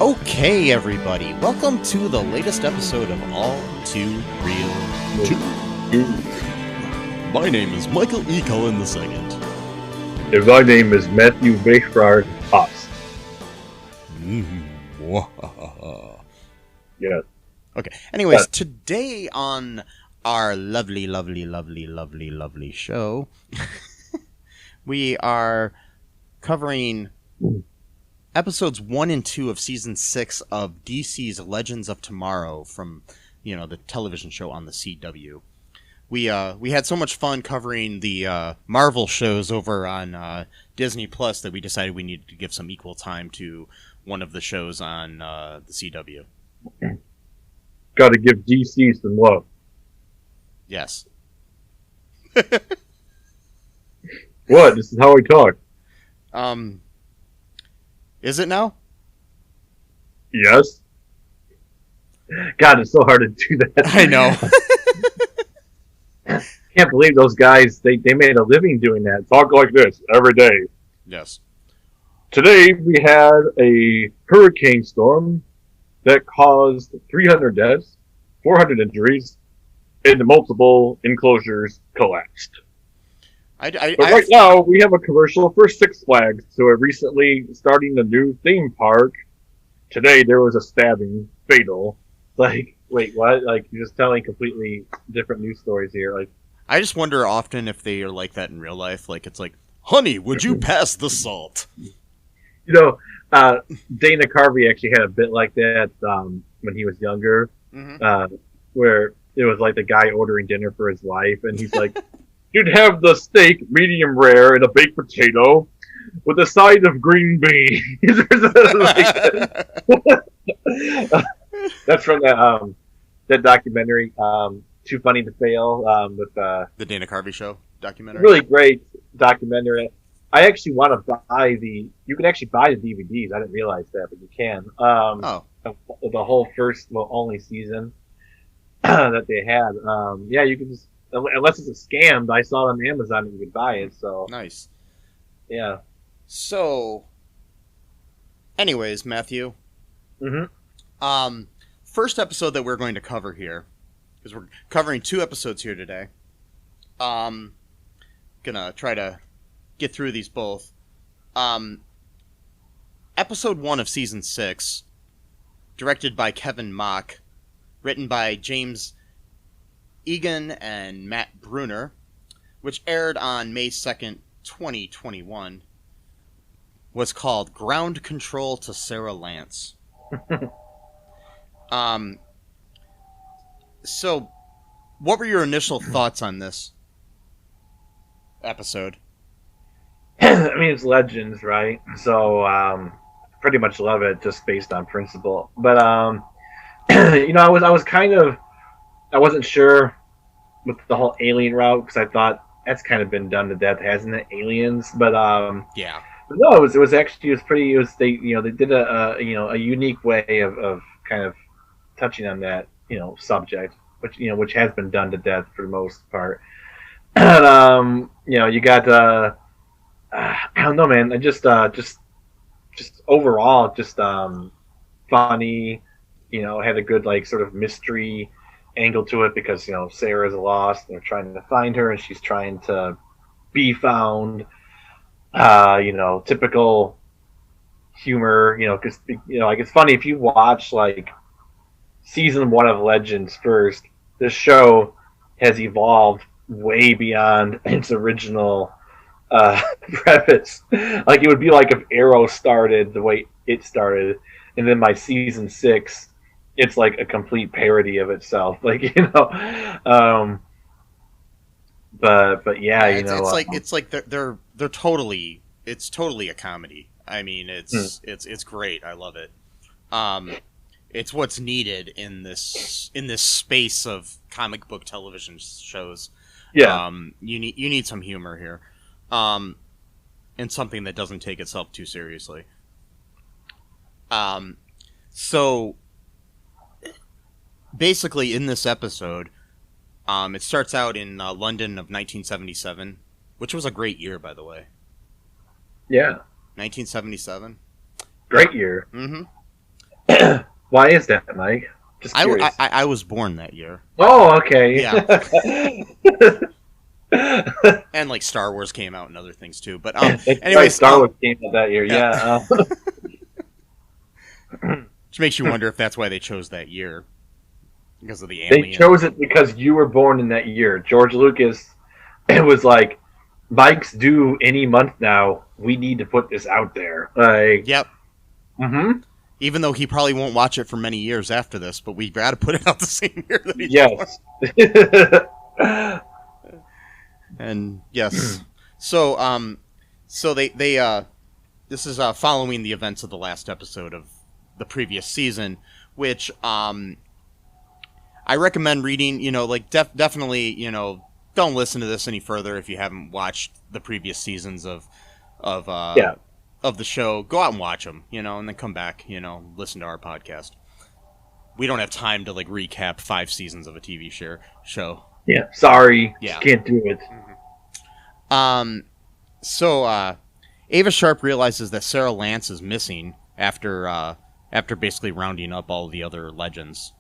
Okay, everybody, welcome to the latest episode of All Too Real 2. My name is Michael E. Cullen II. And my name is Matthew Earhart Haas. Yeah. Okay, anyways, today on our lovely show, we are covering episodes 1 and 2 of season 6 of DC's Legends of Tomorrow from, the television show on the CW. We had so much fun covering the Marvel shows over on Disney Plus that we decided we needed to give some equal time to one of the shows on the CW. Got to give DC some love. Yes. What? This is how we talk. Is it now? Yes. God, it's so hard to do that. I know. Can't believe those guys, they made a living doing that. Talk like this every day. Yes. Today we had a hurricane storm that caused 300 deaths, 400 injuries, and multiple enclosures collapsed. But right now, we have a commercial for Six Flags, who are recently starting a new theme park. Today, there was a stabbing, fatal. Like, wait, what? Like, you're just telling completely different news stories here. Like, I just wonder often if they are like that in real life. Like, it's like, honey, would you pass the salt? Dana Carvey actually had a bit like that when he was younger, where it was like the guy ordering dinner for his wife, and he's like, you'd have the steak medium rare and a baked potato with a side of green beans. That's from that documentary, Too Funny to Fail, with the Dana Carvey Show documentary. Really great documentary. I actually want to buy you can actually buy the DVDs. I didn't realize that, but you can. The whole first, only season that they had. Yeah, you can just, unless it's a scam, I saw it on Amazon and you could buy it, so. Nice. Yeah. So, anyways, Matthew. Mm-hmm. First episode that we're going to cover here, because we're covering 2 episodes here today. Gonna try to get through these both. Episode 1 of season 6, directed by Kevin Mock, written by James Egan and Matt Brunner, which aired on May 2nd, 2021, was called Ground Control to Sarah Lance. So, what were your initial thoughts on this episode? I mean, it's Legends, right? So, pretty much love it just based on principle. But, I was kind of, I wasn't sure with the whole alien route because I thought that's kind of been done to death, hasn't it? Aliens, but yeah. But no, it was pretty. They did a unique way of kind of touching on that subject, which has been done to death for the most part. And you got I don't know, man. I just overall funny. Had a good sort of mystery angle to it because Sarah's lost and they're trying to find her and she's trying to be found. Typical humor. Because it's funny if you watch season 1 of Legends first. This show has evolved way beyond its original preface. It would be like if Arrow started the way it started, and then by season 6. It's like a complete parody of itself, but yeah, it's like they're totally it's totally a comedy. I mean, it's great. I love it. It's what's needed in this space of comic book television shows. Yeah. You need some humor here, and something that doesn't take itself too seriously. So basically, in this episode, it starts out in London of 1977, which was a great year, by the way. Yeah. 1977. Great year. Mm-hmm. Why is that, Mike? Just curious. I was born that year. Oh, okay. Yeah. And like Star Wars came out and other things too. But anyway, Star Wars came out that year. Yeah. Which makes you wonder if that's why they chose that year, because of the alien. They chose it because you were born in that year. George Lucas, it was like, Mike's due any month now. We need to put this out there. Like, yep. Mm-hmm. Even though he probably won't watch it for many years after this, but we've got to put it out the same year that he's born. And yes, so they this is following the events of the last episode of the previous season, which I recommend reading. You know, like definitely, you know, don't listen to this any further if you haven't watched the previous seasons of the show. Go out and watch them, you know, and then come back, you know, listen to our podcast. We don't have time to like recap 5 seasons of a TV show. Yeah, sorry. Yeah. Just can't do it. Mm-hmm. So Ava Sharp realizes that Sarah Lance is missing after basically rounding up all the other legends.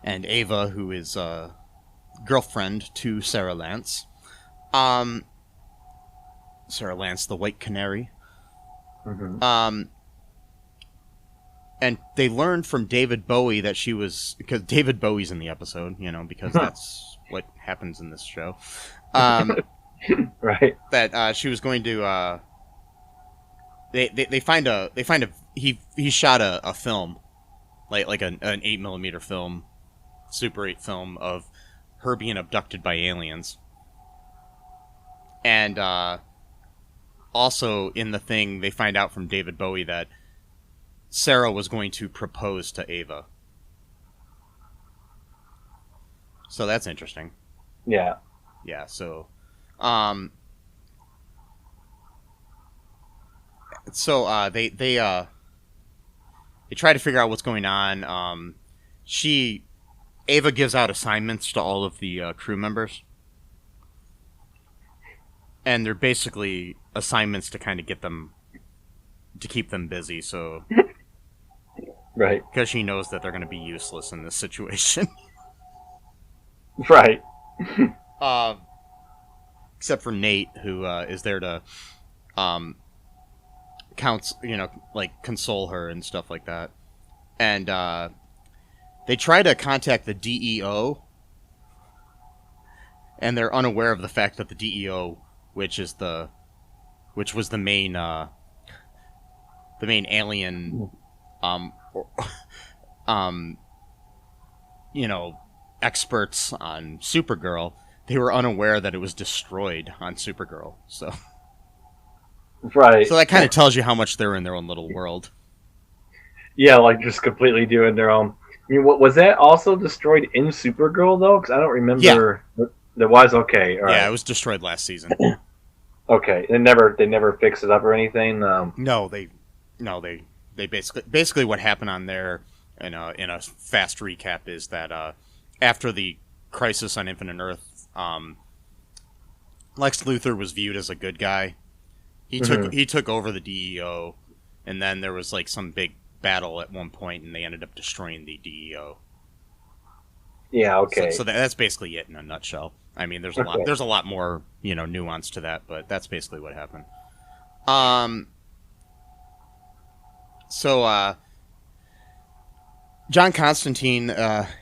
And Ava, who is girlfriend to Sarah Lance, Sarah Lance, the White Canary. Mm-hmm. And they learned from David Bowie that she was, because David Bowie's in the episode, you know, because that's what happens in this show. Right. That she was going to. They find he shot a film, like an 8mm film, Super 8 film of her being abducted by aliens. And also in the thing, they find out from David Bowie that Sarah was going to propose to Ava. So that's interesting. Yeah. Yeah, so they try to figure out what's going on. Ava gives out assignments to all of the crew members. And they're basically assignments to kind of keep them busy, so right. Because she knows that they're going to be useless in this situation. Right. Except for Nate, who is there to console her and stuff like that. And they try to contact the DEO, and they're unaware of the fact that the DEO, which was the main alien experts on Supergirl, they were unaware that it was destroyed on Supergirl. So right. So that kind of tells you how much they're in their own little world. Yeah, like just completely doing their own. I mean, was that also destroyed in Supergirl though? Because I don't remember. Yeah. That was okay. All right. Yeah, it was destroyed last season. Okay, they never fixed it up or anything. No, they basically what happened on there in a fast recap is that after the Crisis on Infinite Earth, Lex Luthor was viewed as a good guy. He took over the DEO, and then there was like some big battle at one point, and they ended up destroying the DEO. Yeah. Okay. So that's basically it in a nutshell. I mean, there's a lot more nuance to that, but that's basically what happened. So John Constantine,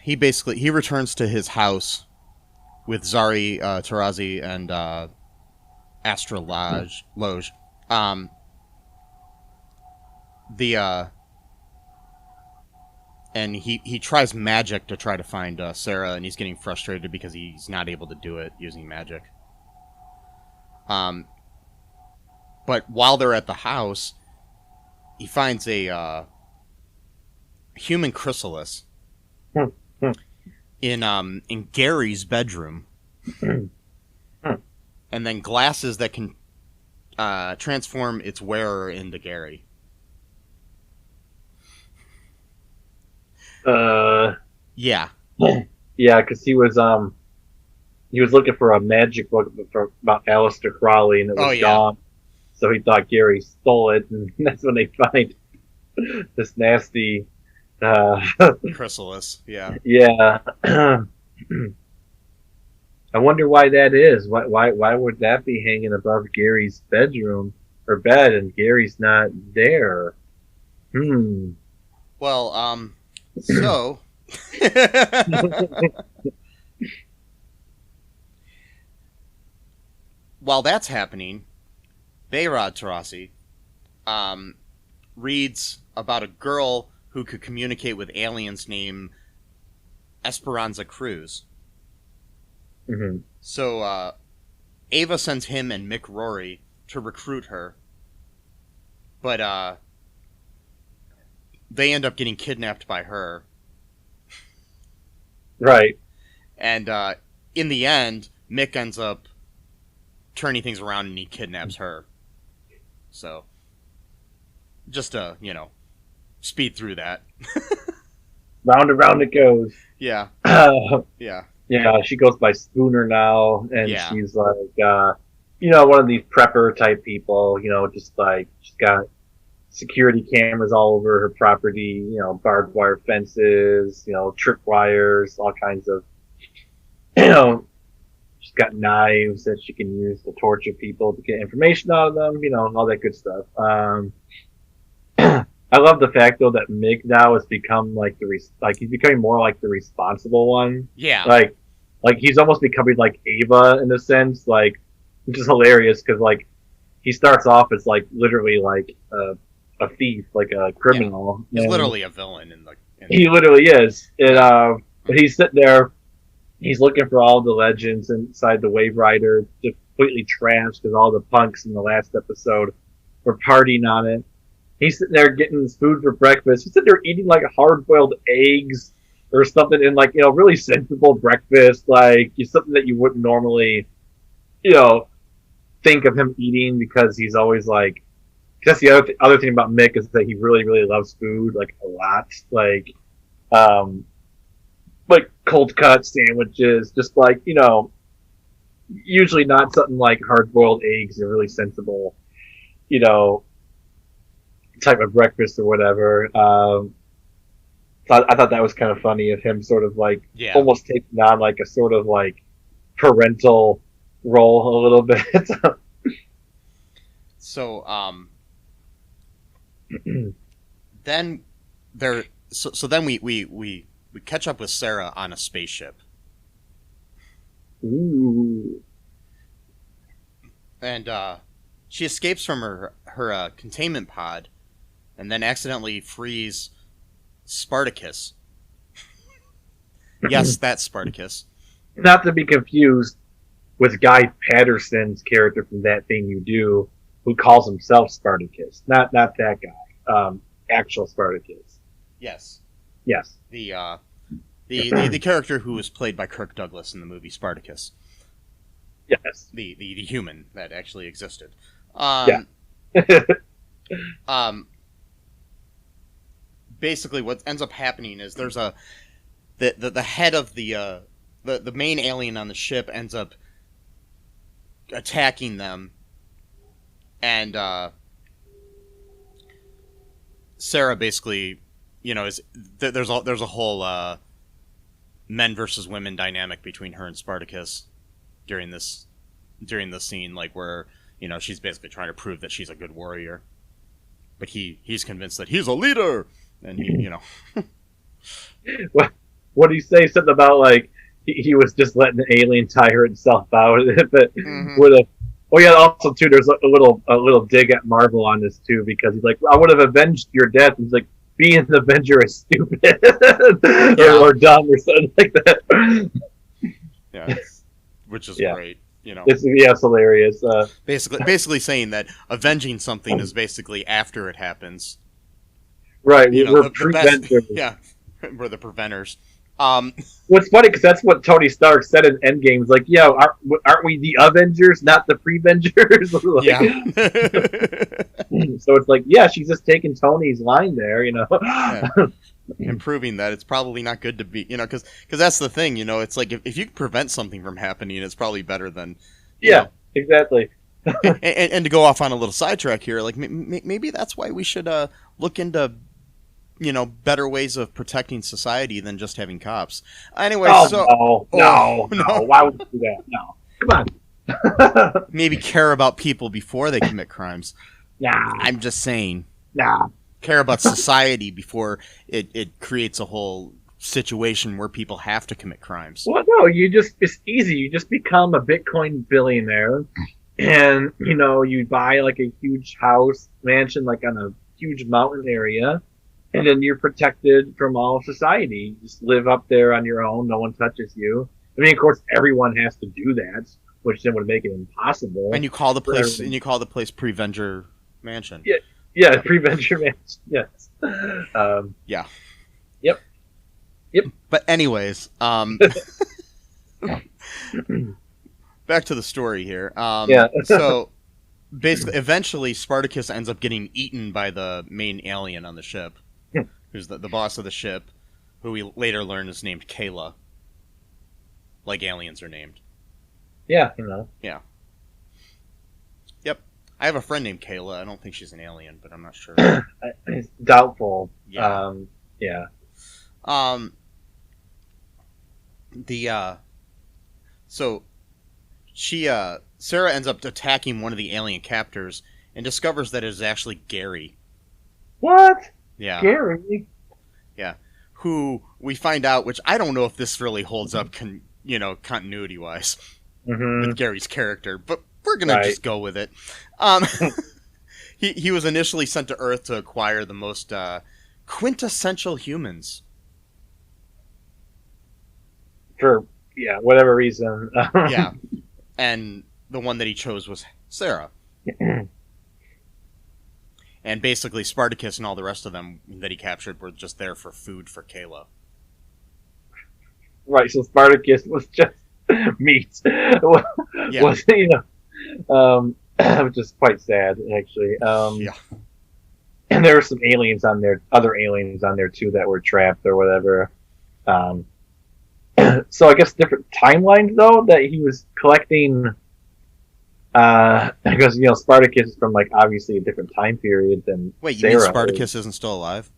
he returns to his house with Zari Tarazi and Astra Loge. And he tries magic to try to find Sarah, and he's getting frustrated because he's not able to do it using magic. But while they're at the house, he finds a human chrysalis in Gary's bedroom, and then glasses that can transform its wearer into Gary. Yeah. Yeah, because he was looking for a magic book about Aleister Crowley, and it was gone. So he thought Gary stole it, and that's when they find this nasty chrysalis. Yeah. Yeah. I wonder why that is. Why would that be hanging above Gary's bedroom or bed, and Gary's not there? Well, so while that's happening, Behrad Tarasi reads about a girl who could communicate with aliens named Esperanza Cruz. Mm-hmm. So Ava sends him and Mick Rory to recruit her, but they end up getting kidnapped by her. Right. And in the end, Mick ends up turning things around and he kidnaps her. So, just to, speed through that. Round and round it goes. Yeah. Yeah. Yeah, she goes by Spooner now, and she's like, one of these prepper type people, just like, she's got security cameras all over her property, barbed wire fences, tripwires, all kinds of, she's got knives that she can use to torture people to get information out of them, all that good stuff. I love the fact though that Mick now has become he's becoming more like the responsible one. Yeah. Like he's almost becoming like Ava in a sense, which is hilarious because he starts off as literally a thief, like a criminal. Yeah. He's literally a villain He literally is. And but he's sitting there, he's looking for all the legends inside the Wave Rider, completely trashed because all the punks in the last episode were partying on it. He's sitting there getting his food for breakfast. He's sitting there eating hard-boiled eggs or something in really sensible breakfast, something that you wouldn't normally, think of him eating because he's always that's the other thing about Mick is that he really, really loves food, a lot. Cold cut sandwiches, just usually not something like hard-boiled eggs or really sensible, type of breakfast or whatever. I thought that was kind of funny of him sort of almost taking on a sort of parental role a little bit. So then then we catch up with Sarah on a spaceship. Ooh. And she escapes from her containment pod and then accidentally frees Spartacus. Yes, that's Spartacus. Not to be confused with Guy Patterson's character from That Thing You Do, who calls himself Spartacus. Not that guy. Actual Spartacus. Yes. Yes. The character who was played by Kirk Douglas in the movie Spartacus. Yes. The human that actually existed. Basically, what ends up happening is there's the head of the main alien on the ship ends up attacking them, and Sarah basically, there's a whole men versus women dynamic between her and Spartacus during this scene, where she's basically trying to prove that she's a good warrior, but he's convinced that he's a leader, and what do you say? Something about he was just letting the alien tire itself out, but would have. Oh yeah, also too, there's a little dig at Marvel on this too, because he's like, I would have avenged your death. And he's like, being an Avenger is stupid or dumb or something like that. Yeah, which is great. It's hilarious. Basically saying that avenging something is basically after it happens. Right, we're preventers. Yeah, we're the preventers. What's funny because that's what Tony Stark said in Endgame. It's like, yeah, aren't we the Avengers, not the Prevengers? So it's like, yeah, she's just taking Tony's line there, Yeah. And proving that it's probably not good to be, because that's the thing, it's like if you can prevent something from happening, it's probably better than. Exactly. and to go off on a little sidetrack here, like maybe that's why we should look into better ways of protecting society than just having cops. Anyway, no, why would you do that? No, come on. Maybe care about people before they commit crimes. Nah, I'm just saying. Nah, care about society before it creates a whole situation where people have to commit crimes. Well, no, it's easy. You just become a Bitcoin billionaire, and you buy like a huge house mansion, like on a huge mountain area. And then you're protected from all of society. You just live up there on your own. No one touches you. I mean, of course, everyone has to do that, which then would make it impossible. And you call the place Prevenger Mansion. Yeah, Prevenger Mansion. Yes. Yeah. Yep. But anyways, back to the story here. So basically, eventually, Spartacus ends up getting eaten by the main alien on the ship. Who's the boss of the ship, who we later learn is named Kayla. Like aliens are named. Yeah, Yeah. Yep. I have a friend named Kayla. I don't think she's an alien, but I'm not sure. It's doubtful. Yeah. Yeah. So Sarah ends up attacking one of the alien captors and discovers that it is actually Gary. What? Yeah. Gary? Yeah. Who we find out, which I don't know if this really holds up, continuity-wise with Gary's character, but we're going to just go with it. He was initially sent to Earth to acquire the most quintessential humans. For, whatever reason. Yeah. And the one that he chose was Sarah. And basically, Spartacus and all the rest of them that he captured were just there for food for Kayla. Right, so Spartacus was just meat. Was, which is quite sad, actually. And there were some aliens on there, other aliens on there, too, that were trapped or whatever. So I guess different timelines, though, that he was collecting... because Spartacus is from obviously a different time period than Wait, you Sarah mean Spartacus isn't still alive?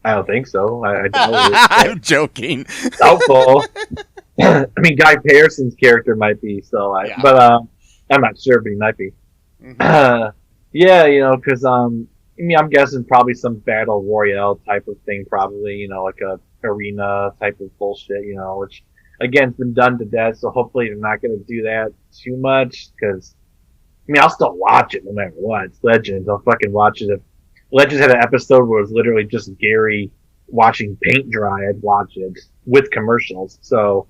I don't think so. I I'm joking. Doubtful. I mean, Guy Pearson's character might be still alive, but I'm not sure, but he might be. Because I'm guessing probably some battle royale type of thing, probably like a arena type of bullshit, which. Again, it's been done to death, so hopefully they're not going to do that too much, because, I'll still watch it no matter what. It's Legends. I'll fucking watch it. If Legends had an episode where it was literally just Gary watching paint dry, I'd watch it with commercials. So,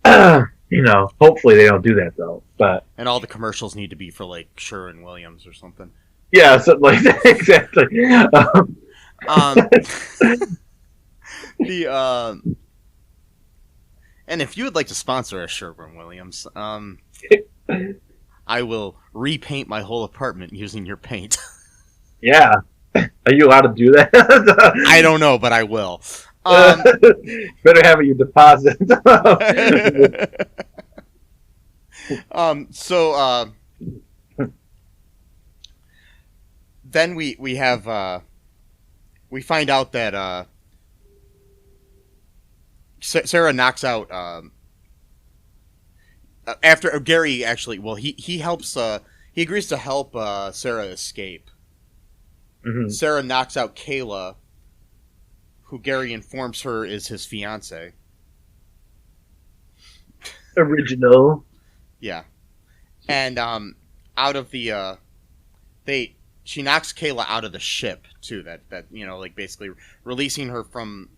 hopefully they don't do that, though. And all the commercials need to be for, Sherwin-Williams or something. Yeah, something like that, exactly. And if you would like to sponsor us, Sherwin-Williams, I will repaint my whole apartment using your paint. Yeah. Are you allowed to do that? I don't know, but I will. Better have your deposit. Then we have we find out that Sarah knocks out after Gary actually. Well, he helps. He agrees to help Sarah escape. Mm-hmm. Sarah knocks out Kayla, who Gary informs her is his fiance. Original. Yeah, and out of the she knocks Kayla out of the ship too. That basically releasing her from.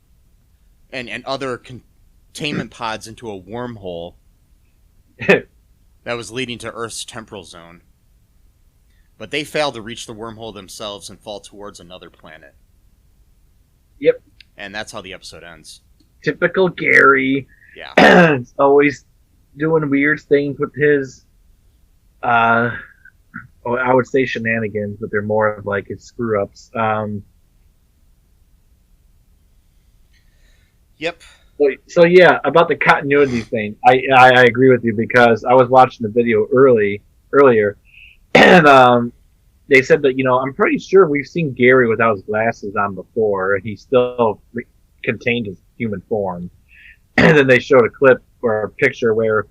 And other containment pods into a wormhole that that was leading to Earth's temporal zone. But they fail to reach the wormhole themselves and fall towards another planet. Yep. And that's how the episode ends. Typical Gary. Yeah. It's always doing weird things with his, I would say shenanigans, but they're more of like his screw-ups. Yep. So yeah, about the continuity thing, I agree with you because I was watching the video earlier, and they said that I'm pretty sure we've seen Gary without his glasses on before. He still contained his human form, and then they showed a clip or a picture where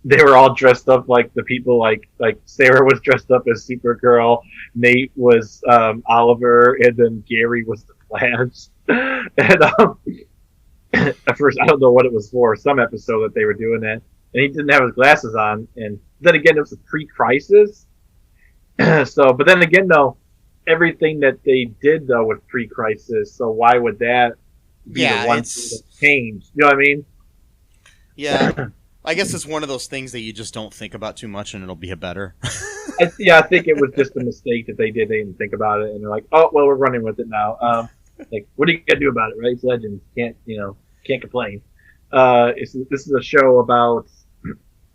they were all dressed up like the people, like Sarah was dressed up as Supergirl, Nate was Oliver, and then Gary was the Flash, and at first, I don't know what it was for, some episode that they were doing that, and he didn't have his glasses on, and then again, it was a pre-crisis, but then again, though, everything that they did, though, was pre-crisis, so why would that be the one thing that changed? You know what I mean? Yeah, I guess it's one of those things that you just don't think about too much, and it'll be better. I think it was just a mistake that they did. They didn't think about it, and they're like, oh, well, we're running with it now. Like, what are you gonna do about it, right? It's Legends. Can't complain. This is a show about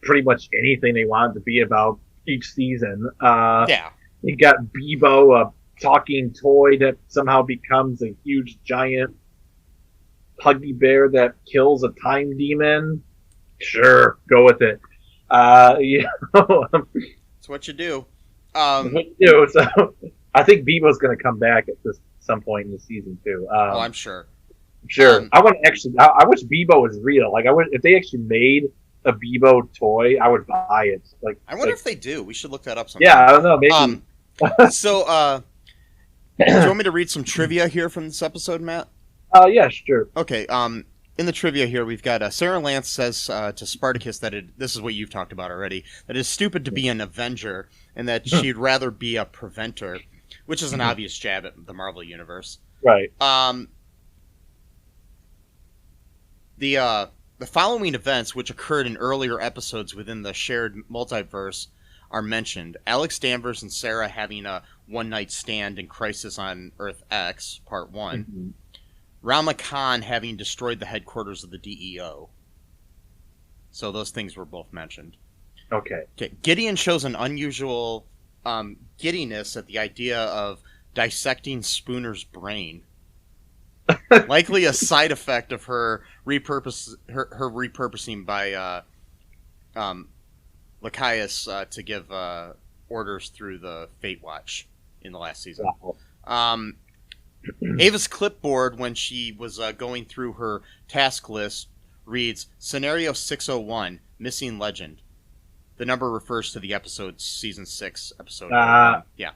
pretty much anything they wanted to be about each season. Yeah. You got Bebo, a talking toy that somehow becomes a huge giant puggy bear that kills a time demon. Sure, go with it. It's what you do. So I think Bebo's going to come back at some point in the season too. I'm sure. Sure. I wish Bebo was real. Like, if they actually made a Bebo toy, I would buy it. Like, I wonder if they do. We should look that up sometime. Yeah, I don't know. Maybe. So, do you want me to read some trivia here from this episode, Matt? Yeah, sure. Okay. In the trivia here, we've got Sarah Lance says to Spartacus that this is what you've talked about already, that it's stupid to be an Avenger and that she'd rather be a Preventer, which is an obvious jab at the Marvel Universe. Right. The following events, which occurred in earlier episodes within the shared multiverse, are mentioned. Alex Danvers and Sarah having a one-night stand in Crisis on Earth X, Part 1. Mm-hmm. Rama Khan having destroyed the headquarters of the DEO. So those things were both mentioned. Okay. Gideon shows an unusual giddiness at the idea of dissecting Spooner's brain. Likely a side effect of her repurposing by Lachias to give orders through the Fate Watch in the last season. Wow. Ava's clipboard, when she was going through her task list, reads Scenario 601, Missing Legend. The number refers to the episode, Season 6, Episode 1. Yeah.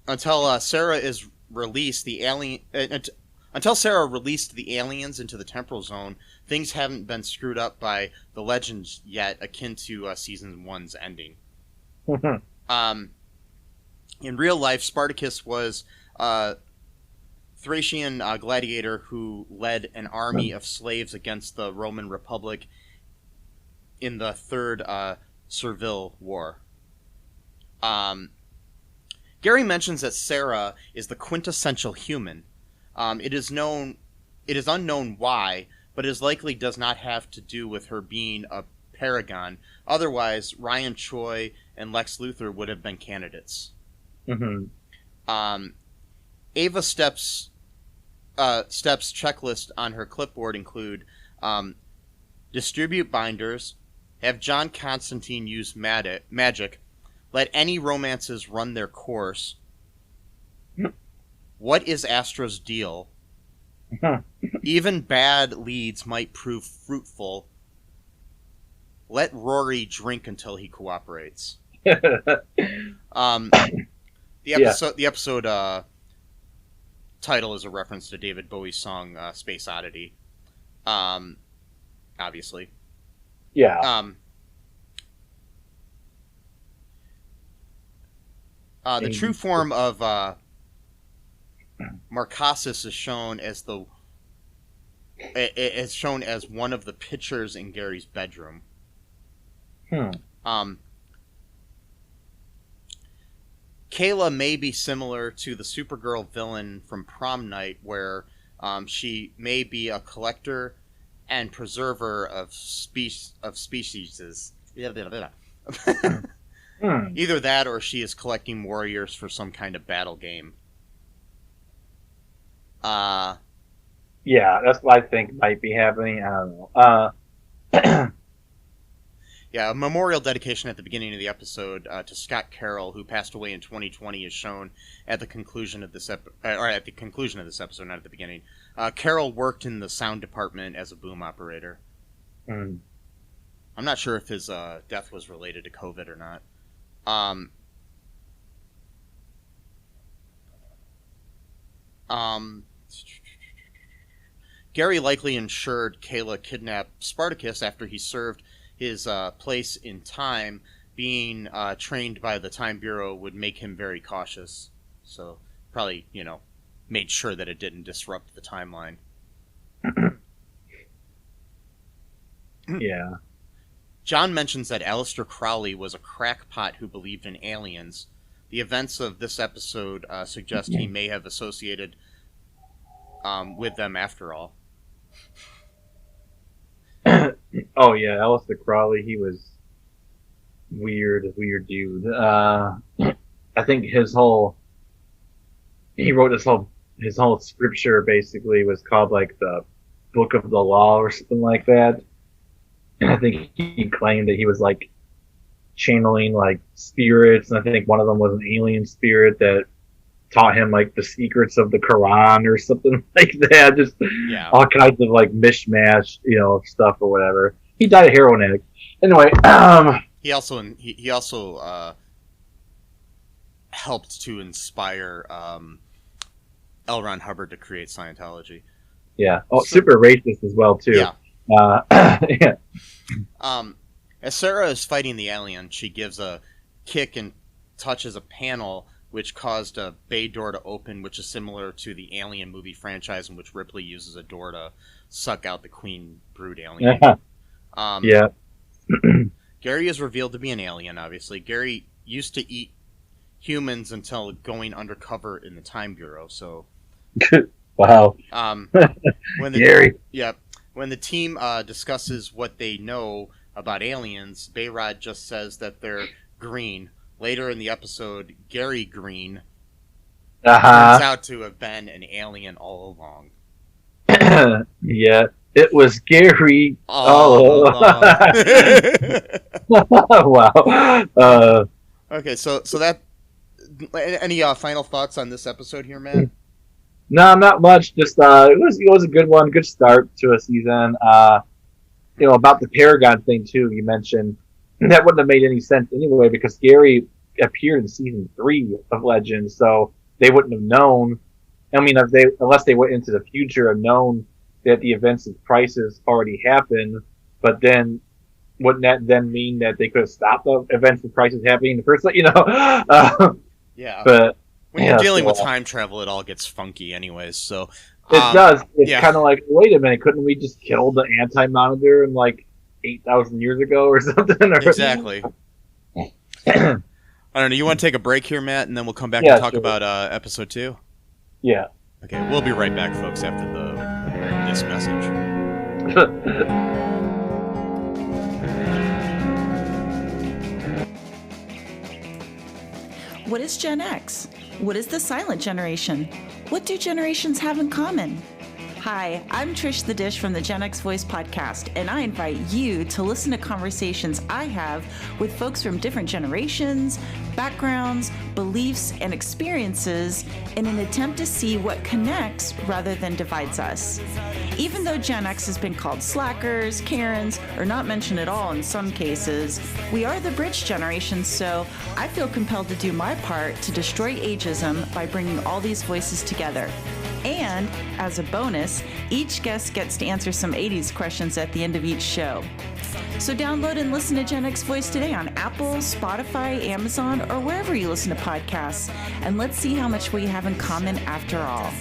Until Sarah is released, until Sarah released the aliens into the temporal zone, things haven't been screwed up by the legends yet, akin to Season 1's ending. In real life, Spartacus was Thracian gladiator who led an army of slaves against the Roman Republic in the Third Servile War. Gary mentions that Sarah is the quintessential human. It is unknown why, but it likely does not have to do with her being a paragon. Otherwise, Ryan Choi and Lex Luthor would have been candidates. Mm-hmm. Ava Steps' checklist on her clipboard include distribute binders, have John Constantine use magic, let any romances run their course. What is Astro's deal? Even bad leads might prove fruitful. Let Rory drink until he cooperates. The episode title is a reference to David Bowie's song Space Oddity. Obviously. Yeah. The true form of Marcosis is shown as one of the pictures in Gary's bedroom. Kayla may be similar to the Supergirl villain from Prom Night, where she may be a collector and preserver of species. Either that, or she is collecting warriors for some kind of battle game. Yeah, that's what I think might be happening. I don't know. Yeah, a memorial dedication at the beginning of the episode to Scott Carroll, who passed away in 2020, is shown at the conclusion of this episode, not at the beginning. Carroll worked in the sound department as a boom operator. I'm not sure if his death was related to COVID or not. Gary likely ensured Kayla kidnapped Spartacus after he served his place in time. Being trained by the Time Bureau would make him very cautious. So probably, made sure that it didn't disrupt the timeline. Yeah. John mentions that Aleister Crowley was a crackpot who believed in aliens. The events of this episode suggest he may have associated with them after all. Oh yeah, Aleister Crowley, he was weird dude. I think he wrote his whole scripture basically was called like the Book of the Law or something like that. And I think he claimed that he was like channeling like spirits, and I think one of them was an alien spirit that taught him like the secrets of the Quran or something like that. Just all kinds of like mishmash, stuff or whatever. He died a heroin addict. Anyway, he also helped to inspire L. Ron Hubbard to create Scientology. Yeah. Oh, super racist as well too. Yeah. Yeah. As Sarah is fighting the alien, she gives a kick and touches a panel which caused a bay door to open, which is similar to the Alien movie franchise in which Ripley uses a door to suck out the Queen Brood alien. Yeah. Gary is revealed to be an alien, obviously. Gary used to eat humans until going undercover in the Time Bureau, so... Wow. Gary. Yeah. When the team discusses what they know about aliens, Bayrod just says that they're green. Later in the episode, Gary Green turns out to have been an alien all along. Yeah, it was Gary all along. Wow. Okay, so that... Any final thoughts on this episode here, Matt? No, not much. Just it was a good one, good start to a season. About the Paragon thing too. You mentioned that wouldn't have made any sense anyway because Gary appeared in season 3 of Legends, so they wouldn't have known. I mean, unless they went into the future and known that the events of Crisis already happened, but then wouldn't that then mean that they could have stopped the events of Crisis happening in the first place? Yeah. But when you're dealing with time travel, it all gets funky anyways, so... It does. It's kind of like, wait a minute, couldn't we just kill the Anti-Monitor in like 8,000 years ago or something? Exactly. I don't know, you want to take a break here, Matt, and then we'll come back and talk about episode 2? Yeah. Okay, we'll be right back, folks, after this message. What is Gen X? What is the silent generation? What do generations have in common? Hi, I'm Trish the Dish from the Gen X Voice podcast, and I invite you to listen to conversations I have with folks from different generations, backgrounds, beliefs, and experiences in an attempt to see what connects rather than divides us. Even though Gen X has been called slackers, Karens, or not mentioned at all in some cases, we are the bridge generation, so I feel compelled to do my part to destroy ageism by bringing all these voices together. And, as a bonus, each guest gets to answer some 80s questions at the end of each show. So download and listen to Gen X Voice today on Apple, Spotify, Amazon, or wherever you listen to podcasts. And let's see how much we have in common after all.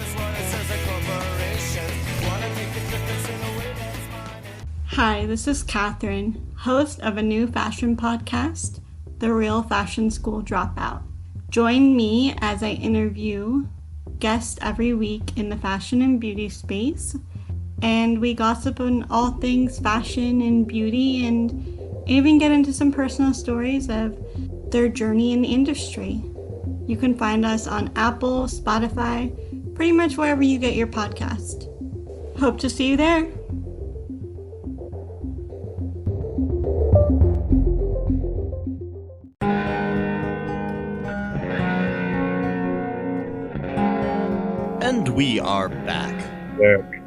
Hi, this is Catherine. host of a new fashion podcast, The Real Fashion School Dropout. Join me as I interview guests every week in the fashion and beauty space, and we gossip on all things fashion and beauty, and even get into some personal stories of their journey in the industry. You can find us on Apple, Spotify, pretty much wherever you get your podcast. Hope to see you there. And we are back. There.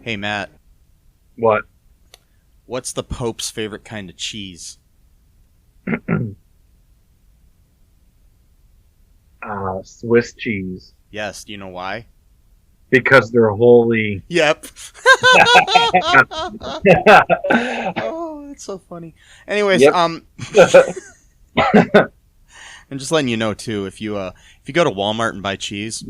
Hey, Matt. What? What's the Pope's favorite kind of cheese? Swiss cheese. Yes, do you know why? Because they're holy. Yep. Oh, that's so funny. Anyways, Yep. I'm just letting you know too, if you go to Walmart and buy cheese,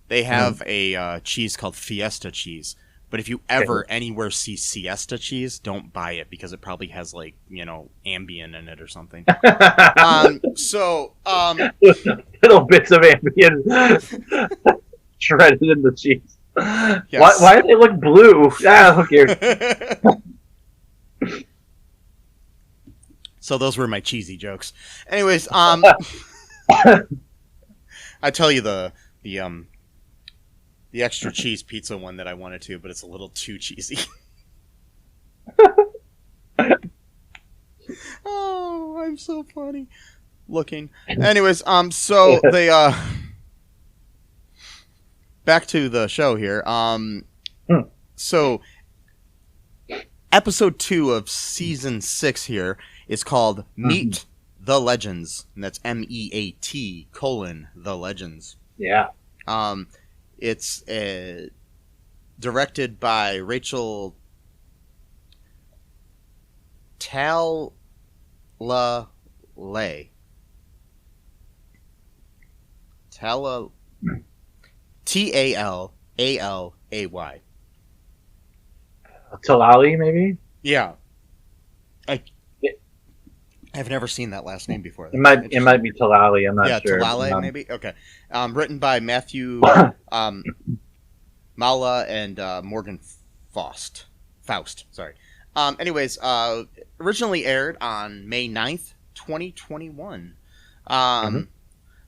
they have a cheese called Fiesta cheese. But if you ever anywhere see Siesta cheese, don't buy it because it probably has Ambien in it or something. Little bits of Ambien shredded in the cheese. Yes. Why do they look blue? Who cares? So those were my cheesy jokes. Anyways, I tell you the extra cheese pizza one that I wanted to, but it's a little too cheesy. Oh, I'm so funny looking. Anyways, so they back to the show here. So episode 2 of season 6 here is called Meet the Legends, and that's MEAT : the Legends. Yeah. It's directed by Rachel Tala. Talay. Talali, maybe? Yeah. I've never seen that last name before. It might be Talali, I'm not sure. Yeah, Talale, maybe? Okay. Written by Matthew Mala and Morgan Faust. Sorry. Anyways, originally aired on May 9th, 2021.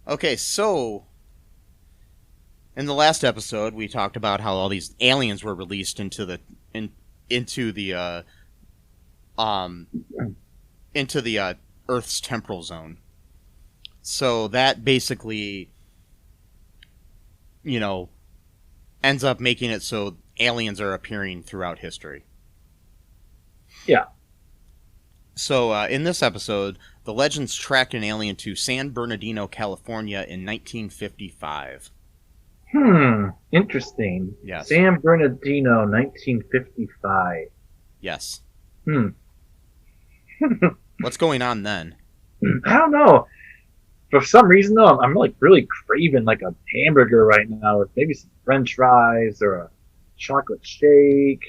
Okay, so in the last episode, we talked about how all these aliens were released into the Earth's temporal zone. So that basically, ends up making it so aliens are appearing throughout history. Yeah. So in this episode, the Legends tracked an alien to San Bernardino, California in 1955. Interesting. Yes. San Bernardino, 1955. Yes. What's going on then? I don't know. For some reason, though, I'm like really craving like a hamburger right now with maybe some French fries or a chocolate shake.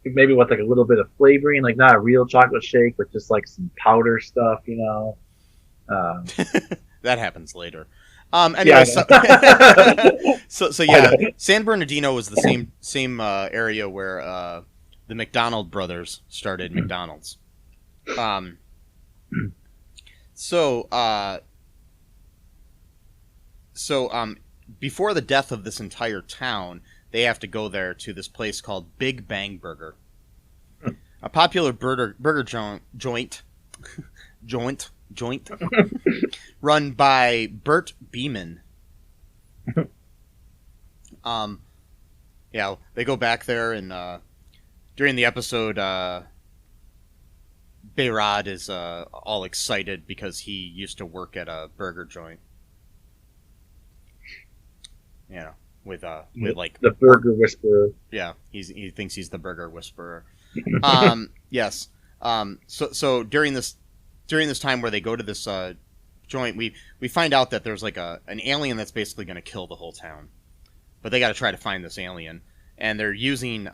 Maybe with like a little bit of flavoring, like not a real chocolate shake, but just like some powder stuff, That happens later. Anyway, so yeah, San Bernardino was the same area where the McDonald brothers started McDonald's. Before the death of this entire town, they have to go there to this place called Big Bang Burger, a popular burger joint run by Bert Beeman. Yeah, they go back there, and during the episode, Behrad is all excited because he used to work at a burger joint. With like the Burger Whisperer. Yeah, he thinks he's the Burger Whisperer. Yes. So during this time where they go to this joint, we find out that there's like an alien that's basically going to kill the whole town, but they got to try to find this alien, and they're using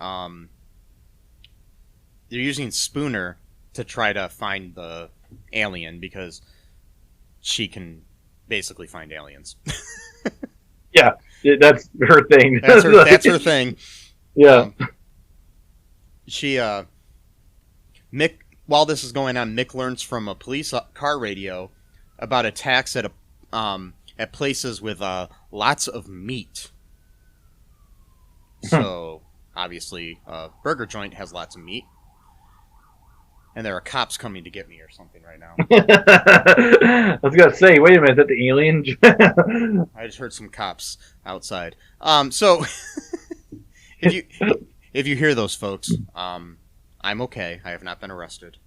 using Spooner to try to find the alien because she can basically find aliens. Yeah, that's her thing. That's her thing. Yeah. Mick, while this is going on, Mick learns from a police car radio about attacks at places with lots of meat. So, obviously, a burger joint has lots of meat. And there are cops coming to get me or something right now. I was going to say, wait a minute, is that the alien? I just heard some cops outside. So, if you hear those folks, I'm okay. I have not been arrested.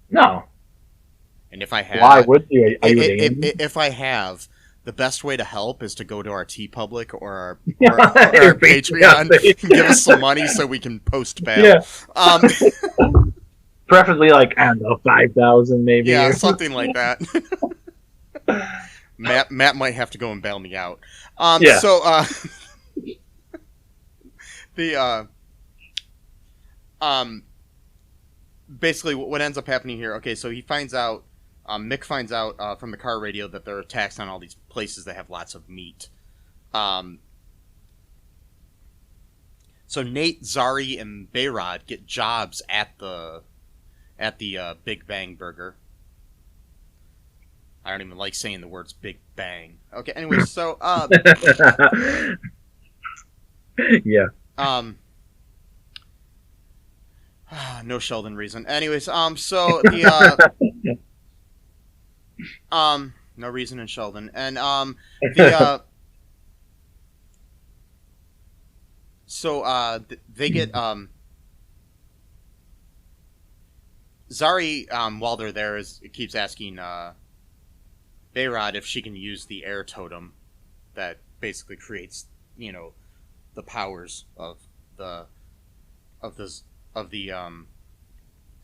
No. And if I have... Why would you? If I have... The best way to help is to go to our TeePublic or our Patreon and give us some money so we can post bail. Yeah. Preferably like, I don't know, 5,000 maybe. Yeah, something like that. Matt might have to go and bail me out. So basically what ends up happening here, okay, so he finds out Mick finds out from the car radio that there are attacks on all these places that have lots of meat. So Nate, Zari, and Bayrod get jobs at the Big Bang Burger. I don't even like saying the words Big Bang. Okay, anyway, so yeah. No Sheldon reason. Anyways, so the no reason in Sheldon. And they get Zari while they're there keeps asking Bayrod if she can use the air totem that basically creates, the powers of the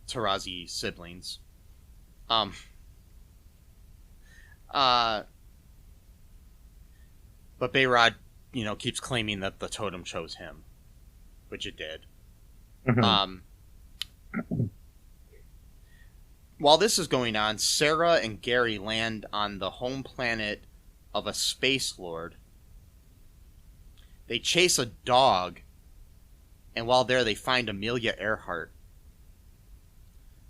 Tarazi siblings. But Bayrod, keeps claiming that the totem chose him, which it did. Mm-hmm. While this is going on, Sarah and Gary land on the home planet of a space lord. They chase a dog, and while there they find Amelia Earhart,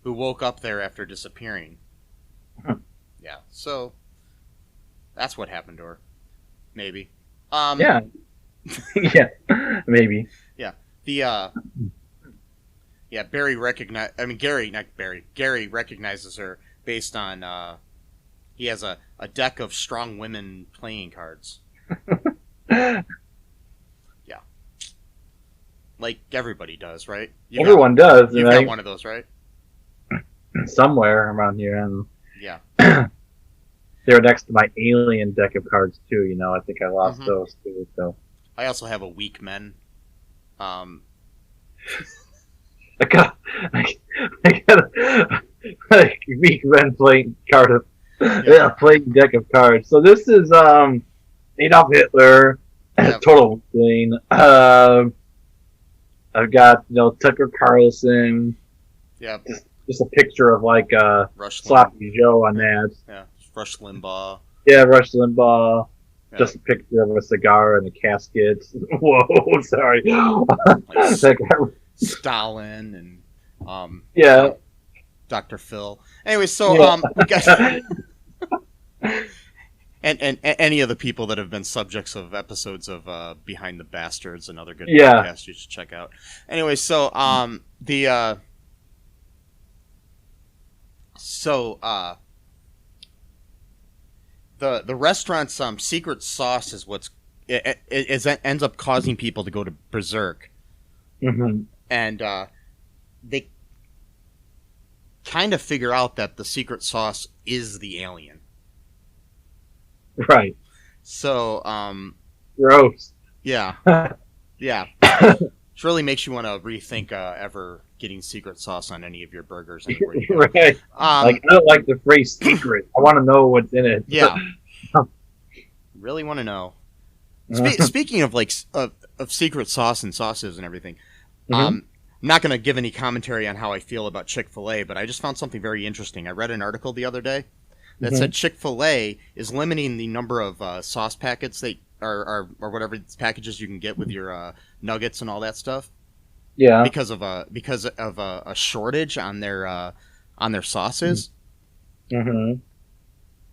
who woke up there after disappearing. Yeah, so that's what happened to her. Maybe. Yeah. Yeah, maybe. Yeah. Gary recognizes her based on he has a deck of strong women playing cards. Yeah. Like everybody does, right? Everyone does. You've got one of those, right? Somewhere around here. And yeah. They're next to my alien deck of cards too, I think I lost those too, so. I also have a weak men. I got a weak men playing card of playing deck of cards. So this is Adolf Hitler, total weakling. I've got Tucker Carlson. Yeah. Just a picture of Sloppy Joe on that. Yeah. Rush Limbaugh. Yeah, Rush Limbaugh. Yeah. Just a picture of a cigar and a casket. Whoa, sorry. Stalin and Dr. Phil. Anyway, so we got and any of the people that have been subjects of episodes of Behind the Bastards, another good podcast you should check out. Anyway, so the restaurant's secret sauce is ends up causing people to go to berserk. Mm-hmm. And they kind of figure out that the secret sauce is the alien. Right. So, gross. Yeah. Yeah. It really makes you want to rethink ever getting secret sauce on any of your burgers anywhere you go. Right. I don't like the phrase secret. I want to know what's in it. Yeah. Really want to know. Speaking of of secret sauce and sauces and everything, not going to give any commentary on how I feel about Chick-fil-A, but I just found something very interesting. I read an article the other day that said Chick-fil-A is limiting the number of sauce packets they or whatever packages you can get with your nuggets and all that stuff. Yeah. Because of a shortage on their sauces. Mm-hmm.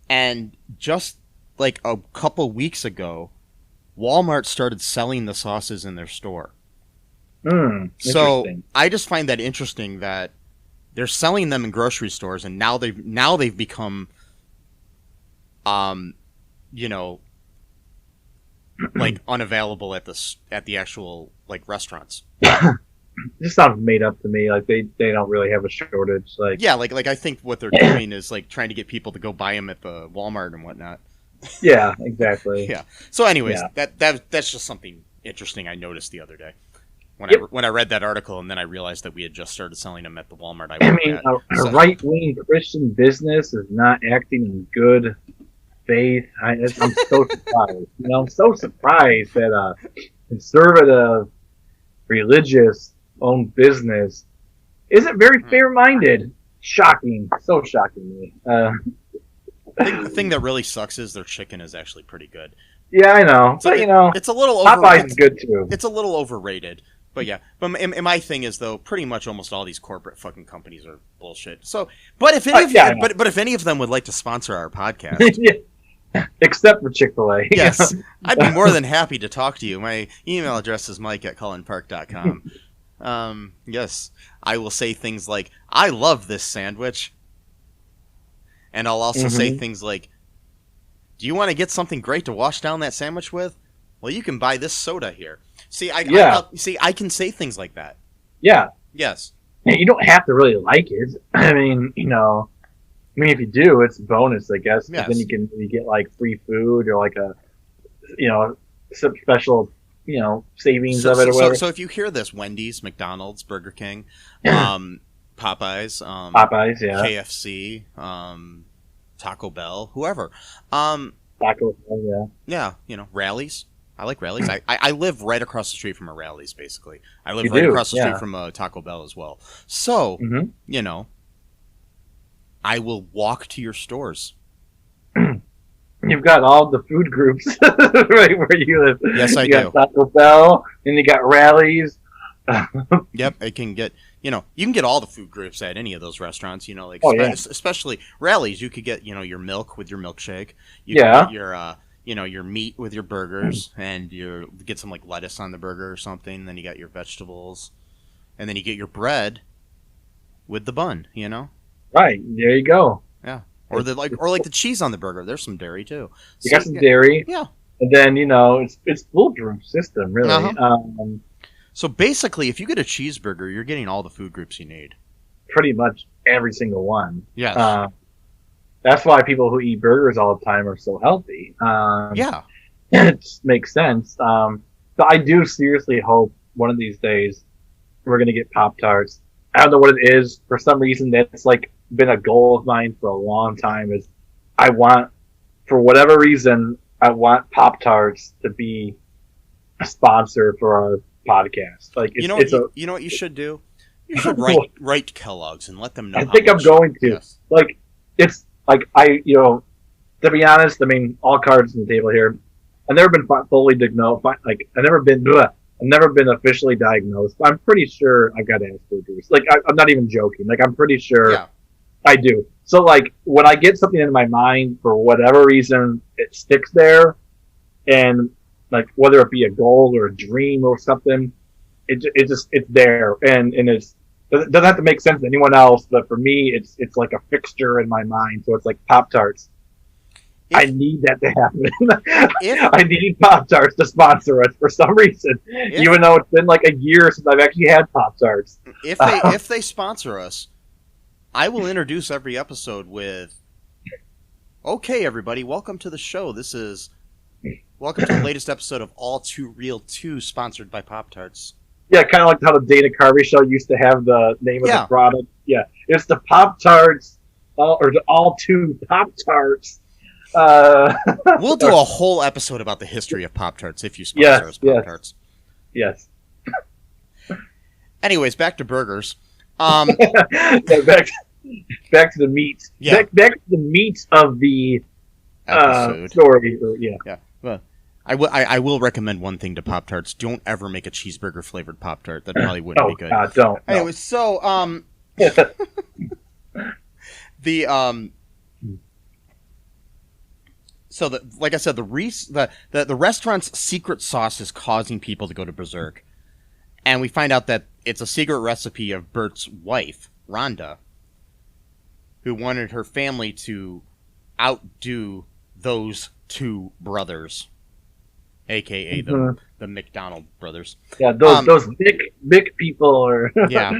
And just like a couple weeks ago, Walmart started selling the sauces in their store. So I just find that interesting that they're selling them in grocery stores, and now they've become, like unavailable at the actual like restaurants. This sounds made up to me. Like they don't really have a shortage. Like I think what they're doing is like trying to get people to go buy them at the Walmart and whatnot. Yeah, exactly. Yeah. So, anyways, that's just something interesting I noticed the other day when I read that article, and then I realized that we had just started selling them at the Walmart. A right-wing Christian business is not acting in good faith. I'm so surprised. I'm so surprised that a conservative, religious-owned business isn't very fair-minded. Shocking. So shocking to me. The thing that really sucks is their chicken is actually pretty good. Yeah, I know. So it's a little Popeyes is good too. It's a little overrated. But yeah, but my thing is though, pretty much almost all these corporate fucking companies are bullshit. So, but if any of them would like to sponsor our podcast, except for Chick-fil-A, yes, I'd be more than happy to talk to you. My email address is mike@cullenpark.com. Yes, I will say things like, "I love this sandwich," and I'll also say things like, "Do you want to get something great to wash down that sandwich with? Well, you can buy this soda here." See, I can say things like that. Yeah. Yes. You don't have to really like it. I mean, if you do, it's a bonus, I guess. Yes. Then you get like free food or like a, some special, savings of it or whatever. So if you hear this, Wendy's, McDonald's, Burger King, Popeyes, KFC, Taco Bell, whoever. Taco Bell, yeah. Yeah, Rallies. I like Rallies. I live right across the street from a Rallies, basically. I live across the street from a Taco Bell as well. So, I will walk to your stores. You've got all the food groups right where you live. Yes, I do. You got Taco Bell, and you got Rallies. Yep, I can get, you can get all the food groups at any of those restaurants, especially Rallies. You could get, your milk with your milkshake. You can get your meat with your burgers, and you get some like lettuce on the burger or something. Then you got your vegetables, and then you get your bread with the bun. Right, there you go. Yeah, or the cheese on the burger. There's some dairy too. You got some dairy. Yeah, and then it's foolproof system really. So basically, if you get a cheeseburger, you're getting all the food groups you need. Pretty much every single one. Yes. That's why people who eat burgers all the time are so healthy. It makes sense. So I do seriously hope one of these days we're going to get Pop-Tarts. I don't know what it is. For some reason, that's like been a goal of mine for a long time. Is for whatever reason, I want Pop-Tarts to be a sponsor for our podcast. Like, you know what you should do? You should write Kellogg's and let them know. I think I'm going to. Yes. Like, it's. Like, to be honest, I mean, all cards on the table here. I've never been fully diagnosed. I've never been officially diagnosed. I'm pretty sure I've got Asperger's. Like, I'm not even joking. Like, I'm pretty sure I do. So, like, when I get something in my mind, for whatever reason, it sticks there. And, like, whether it be a goal or a dream or something, it's there. And it doesn't have to make sense to anyone else, but for me, it's like a fixture in my mind. So it's like Pop-Tarts. I need that to happen. I need Pop-Tarts to sponsor us for some reason, even though it's been like a year since I've actually had Pop-Tarts. If they sponsor us, I will introduce every episode with, "Okay, everybody, welcome to the show. Welcome to the latest episode of All Too Real 2, sponsored by Pop-Tarts." Yeah, kind of like how the Dana Carvey show used to have the name of the product. Yeah, it's the Pop-Tarts, or the All Two Pop-Tarts. We'll do a whole episode about the history of Pop-Tarts if you sponsor us Pop-Tarts. Yes. Anyways, back to burgers. Yeah, back to the meat. Yeah. Back to the meat of the Episode. story. Yeah. Yeah. Well, I will recommend one thing to Pop-Tarts. Don't ever make a cheeseburger flavored Pop-Tart. That probably wouldn't be good. God, don't. No. Anyway, so like I said, the restaurant's secret sauce is causing people to go to berserk, and we find out that it's a secret recipe of Bert's wife, Rhonda, who wanted her family to outdo those two brothers, aka the McDonald brothers. Yeah, those big people are. Yeah.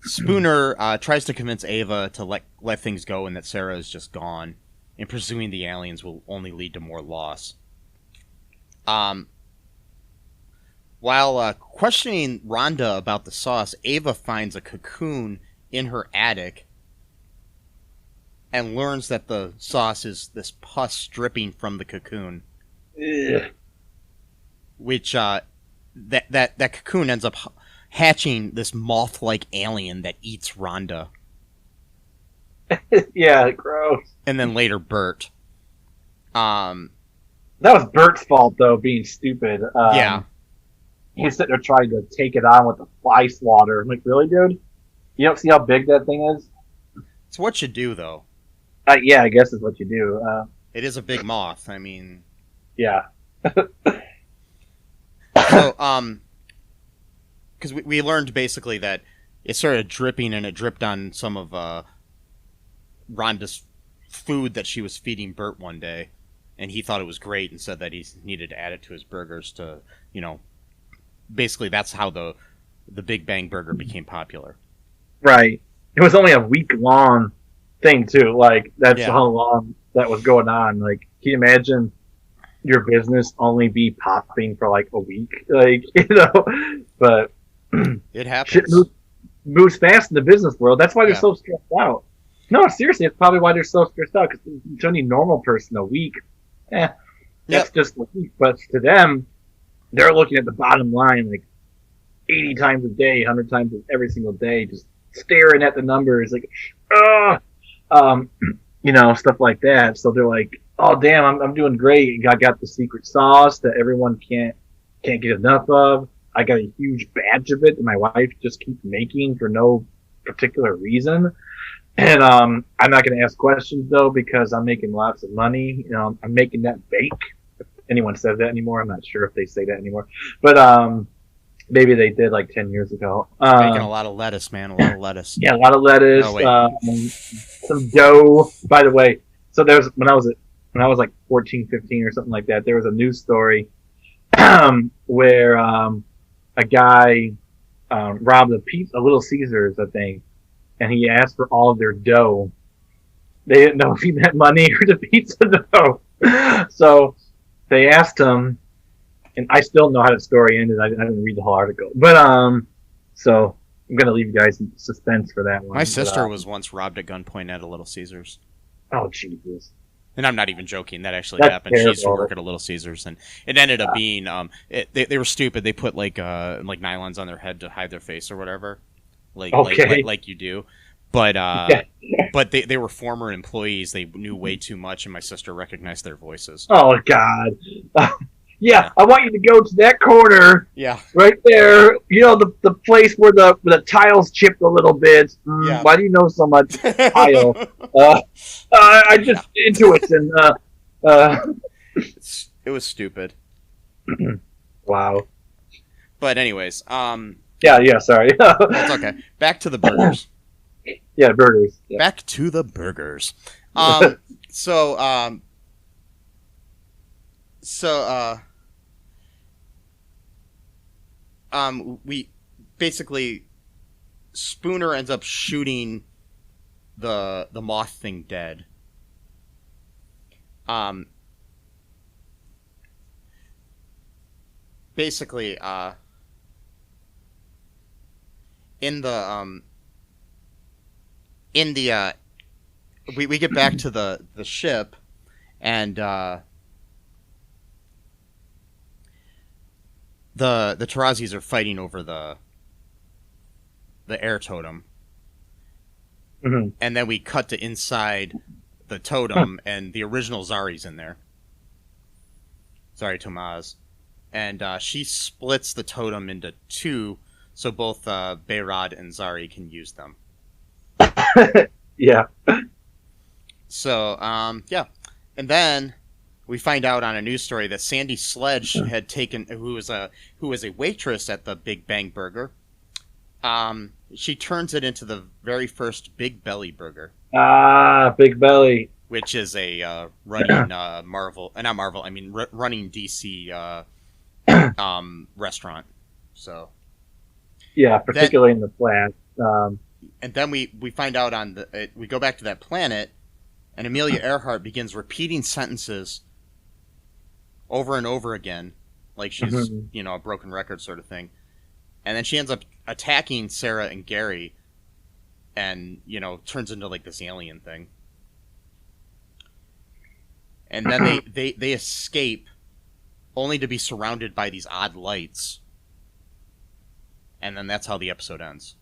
Spooner tries to convince Ava to let things go and that Sarah is just gone, and pursuing the aliens will only lead to more loss. While questioning Rhonda about the sauce, Ava finds a cocoon in her attic and learns that the sauce is this pus dripping from the cocoon. Ugh. Which that cocoon ends up hatching this moth-like alien that eats Rhonda. Yeah, gross. And then later Bert. That was Bert's fault, though, being stupid. Yeah. He's sitting there trying to take it on with the fly swatter. I'm like, really, dude? You don't see how big that thing is? It's what you do, though. Yeah, I guess it's what you do. It is a big moth. I mean... Yeah. So, because we learned basically that it started dripping and it dripped on some of Rhonda's food that she was feeding Bert one day, and he thought it was great and said that he needed to add it to his burgers to, basically that's how the Big Bang Burger became popular. Right. It was only a week-long thing, too. Like, that's how long that was going on. Like, can you imagine your business only be popping for, like, a week? Like, but... It happens. Shit moves fast in the business world. That's why they're so stressed out. No, seriously, it's probably why they're so stressed out. Because to any normal person, a week, that's just a week. But to them, they're looking at the bottom line like 80 times a day, 100 times every single day, just staring at the numbers, like, stuff like that. So they're like, oh damn, I'm doing great. I got the secret sauce that everyone can't get enough of. I got a huge batch of it that my wife just keeps making for no particular reason. And I'm not going to ask questions, though, because I'm making lots of money. I'm making that bake. If anyone says that anymore, I'm not sure if they say that anymore. But maybe they did like 10 years ago. Making a lot of lettuce, man. A lot of lettuce. Yeah, a lot of lettuce. Oh, some dough. By the way, so there's when I was like 14, 15 or something like that, there was a news story where a guy robbed a Little Caesars, I think, and he asked for all of their dough. They didn't know if he meant money or the pizza dough. So they asked him, and I still know how the story ended. I didn't read the whole article. But so I'm going to leave you guys in suspense for that one. My sister was once robbed at gunpoint at a Little Caesars. Oh, Jesus. And I'm not even joking. That actually That's happened. She used to terrible. work at a Little Caesars, and it ended up being they were stupid. They put like nylons on their head to hide their face or whatever, like you do. But but they were former employees. They knew way too much, and my sister recognized their voices. Oh God. Yeah, I want you to go to that corner. Yeah. Right there. The place where the tiles chipped a little bit. Yeah. Why do you know so much tile? I just intuition. It was stupid. Wow. But anyways, Yeah, sorry. that's okay. Back to the burgers. Yeah, burgers. Yeah. Back to the burgers. So we basically Spooner ends up shooting the moth thing dead. Basically, we get back to the ship, and the Tarazis are fighting over the air totem. Mm-hmm. And then we cut to inside the totem, and the original Zari's in there. Zari Tomaz. And she splits the totem into two, so both Behrad and Zari can use them. Yeah. So, yeah. And then we find out on a news story that Sandy Sledge had taken, who was a waitress at the Big Bang Burger. She turns it into the very first Big Belly Burger. Ah, Big Belly. Which is a running not Marvel, I mean running DC restaurant. So yeah, particularly in the flat. And then we find out we go back to that planet, and Amelia Earhart begins repeating sentences over and over again, like she's a broken record sort of thing, and then she ends up attacking Sarah and Gary, and turns into like this alien thing. And then they escape, only to be surrounded by these odd lights. And then that's how the episode ends.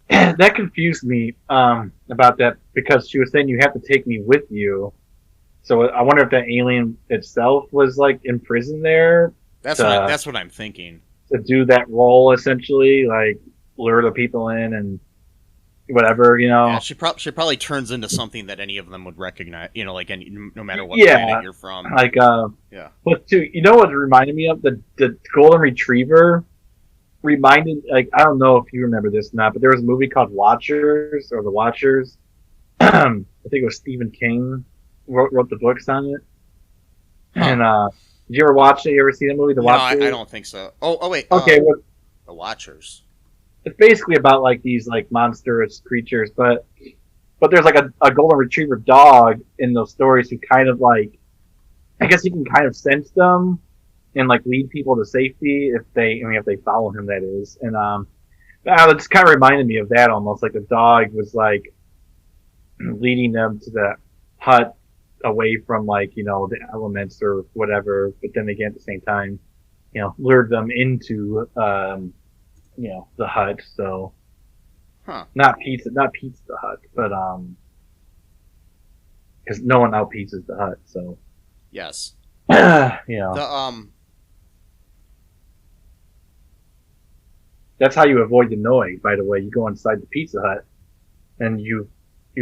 That confused me about that, because she was saying you have to take me with you. So I wonder if that alien itself was like imprisoned there. That's what I'm thinking. To do that role, essentially, like lure the people in and whatever, Yeah, she probably turns into something that any of them would recognize, like no matter what planet you're from. Like, yeah. But too, what it reminded me of? The Golden Retriever reminded, like, I don't know if you remember this or not, but there was a movie called Watchers, or The Watchers. I think it was Stephen King wrote the books on it. Huh. And, did you ever watch it? You ever see that movie, The Watchers? No, I don't think so. Oh wait. Okay. The Watchers. It's basically about like these like monstrous creatures, but there's like a golden retriever dog in those stories who kind of like, I guess you can kind of sense them and like lead people to safety if they follow him, that is. And it just kind of reminded me of that almost, like the dog was like leading them to the hut away from like the elements or whatever, but then again at the same time lured them into the hut. So not pizza the hut, but because no one out pizzas the hut. So yes. The that's how you avoid the noise, by the way. You go inside the Pizza Hut and you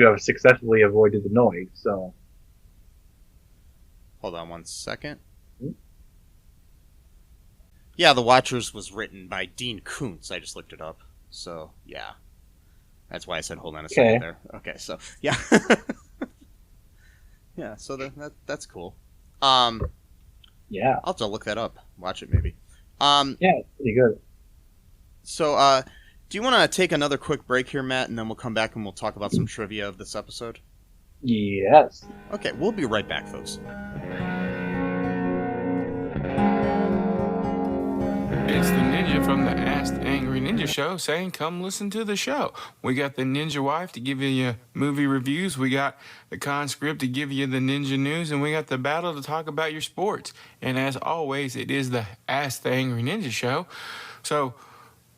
have successfully avoided the noise. So hold on one second. Yeah, The Watchers was written by Dean Koontz. I just looked it up. So, yeah. That's why I said hold on a second there. Okay, so, yeah. Yeah, so that's cool. yeah. I'll have to look that up. Watch it, maybe. Yeah, it's pretty good. So, do you want to take another quick break here, Matt, and then we'll come back and we'll talk about some trivia of this episode? Yes. Okay, we'll be right back, folks. It's the ninja from the Ask the Angry Ninja Show saying, come listen to the show. We got the Ninja Wife to give you your movie reviews. We got the Conscript to give you the ninja news. And we got the Battle to talk about your sports. And as always, it is the Ask the Angry Ninja Show. So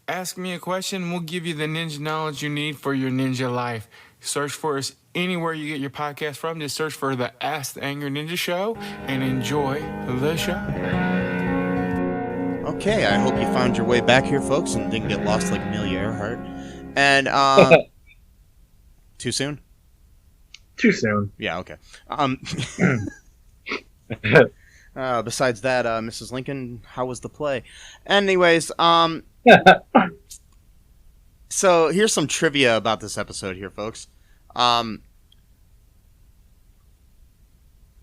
ask me a question. We'll give you the ninja knowledge you need for your ninja life. Search for us anywhere you get your podcast from. Just search for the Ask the Angry Ninja Show and enjoy the show. Okay, I hope you found your way back here, folks, and didn't get lost like Amelia Earhart. And, too soon? Too soon. Yeah, okay. Besides that, Mrs. Lincoln, how was the play? Anyways, so here's some trivia about this episode here, folks.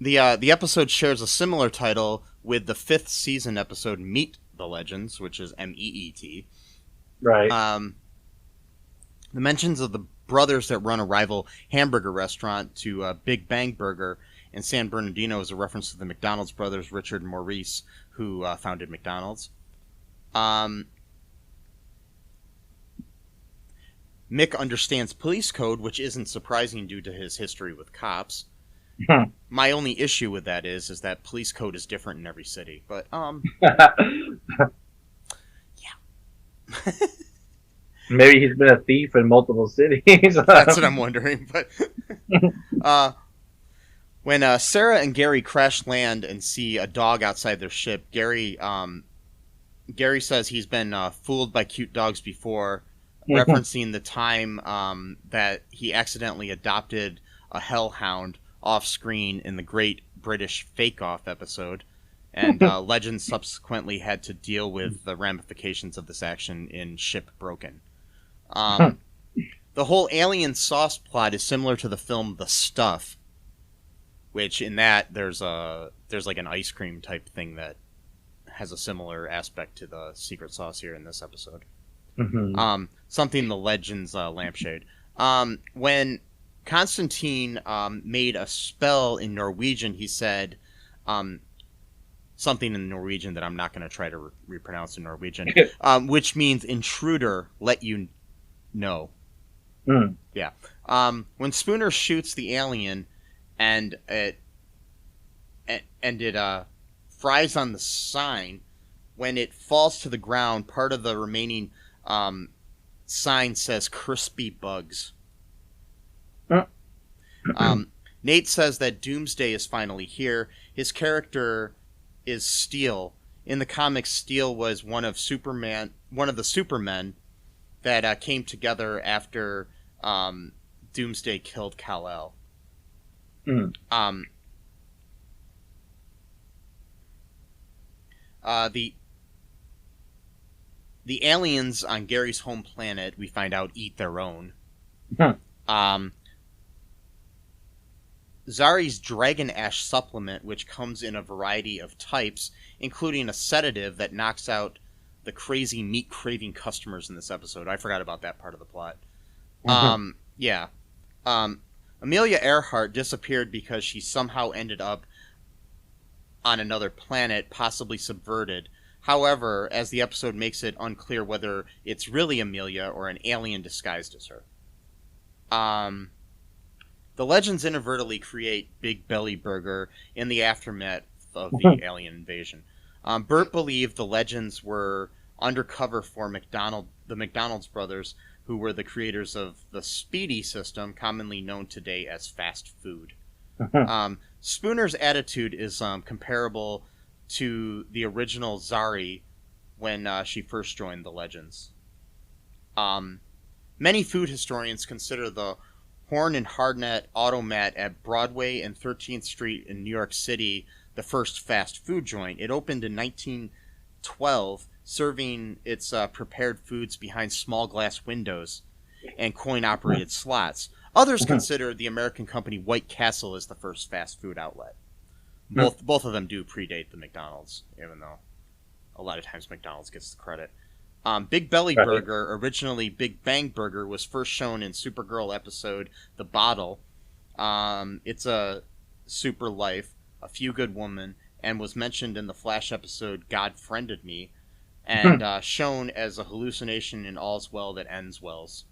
The episode shares a similar title with the 5th season episode Meet the Legends, which is MEET. Right. The mentions of the brothers that run a rival hamburger restaurant to Big Bang Burger in San Bernardino is a reference to the McDonald's brothers, Richard and Maurice, who founded McDonald's. Mick understands police code, which isn't surprising due to his history with cops. My only issue with that is that police code is different in every city. But yeah. Maybe he's been a thief in multiple cities. That's what I'm wondering. But when Sarah and Gary crash land and see a dog outside their ship, Gary says he's been fooled by cute dogs before, referencing the time that he accidentally adopted a hellhound off-screen in the Great British Fake Off episode, and Legend subsequently had to deal with the ramifications of this action in Ship Broken. The whole alien sauce plot is similar to the film The Stuff, which in that there's like an ice cream type thing that has a similar aspect to the secret sauce here in this episode. Mm-hmm. Something the Legends lampshade. When Constantine made a spell in Norwegian, he said something in Norwegian that I'm not going to try to repronounce in Norwegian, which means intruder, let you know. Mm. Yeah. When Spooner shoots the alien and it fries on the sign, when it falls to the ground, part of the remaining sign says crispy bugs. Nate says that Doomsday is finally here. His character is Steel. In the comics, Steel was one of the Supermen that came together after Doomsday killed Kal-El. The aliens on Gary's home planet, we find out, eat their own. Zari's Dragon Ash supplement, which comes in a variety of types, including a sedative that knocks out the crazy meat-craving customers in this episode. I forgot about that part of the plot. Yeah. Amelia Earhart disappeared because she somehow ended up on another planet, possibly subverted. However, as the episode makes it unclear whether it's really Amelia or an alien disguised as her. The Legends inadvertently create Big Belly Burger in the aftermath of the alien invasion. Bert believed the Legends were undercover for the McDonald's brothers, who were the creators of the Speedy system, commonly known today as fast food. Spooner's attitude is comparable to the original Zari when she first joined the Legends. Many food historians consider the Horn and Hardnett Automat at Broadway and 13th Street in New York City the first fast food joint. It opened in 1912, serving its prepared foods behind small glass windows and coin-operated slots. Others consider the American company White Castle as the first fast food outlet. Both of them do predate the McDonald's, even though a lot of times McDonald's gets the credit. Big Belly Burger, originally Big Bang Burger, was first shown in Supergirl episode The Bottle. It's a Super Life, A Few Good Woman, and was mentioned in the Flash episode God Friended Me, and shown as a hallucination in All's Well That Ends Wells.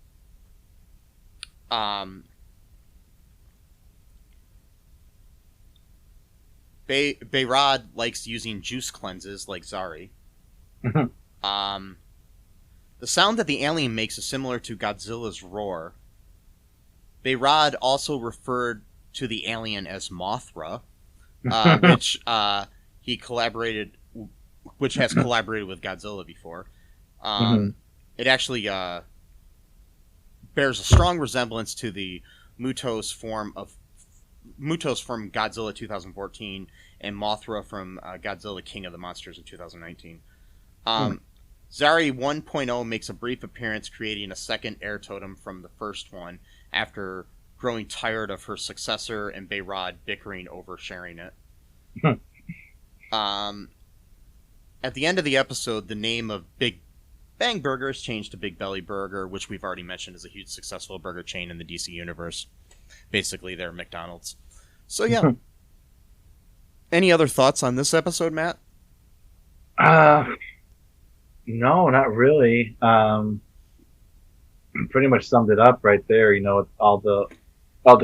Behrad likes using juice cleanses like Zari. The sound that the alien makes is similar to Godzilla's roar. Behrad also referred to the alien as Mothra, which has collaborated with Godzilla before. It actually bears a strong resemblance to the Mutos from Godzilla 2014 and Mothra from Godzilla King of the Monsters in 2019. Zari 1.0 makes a brief appearance, creating a second air totem from the first one after growing tired of her successor and Behrad bickering over sharing it. At the end of the episode, the name of Big Bang Burger is changed to Big Belly Burger, which we've already mentioned is a huge successful burger chain in the DC universe. Basically, they're McDonald's. So, yeah. Any other thoughts on this episode, Matt? No, not really. Pretty much summed it up right there. You know, with all the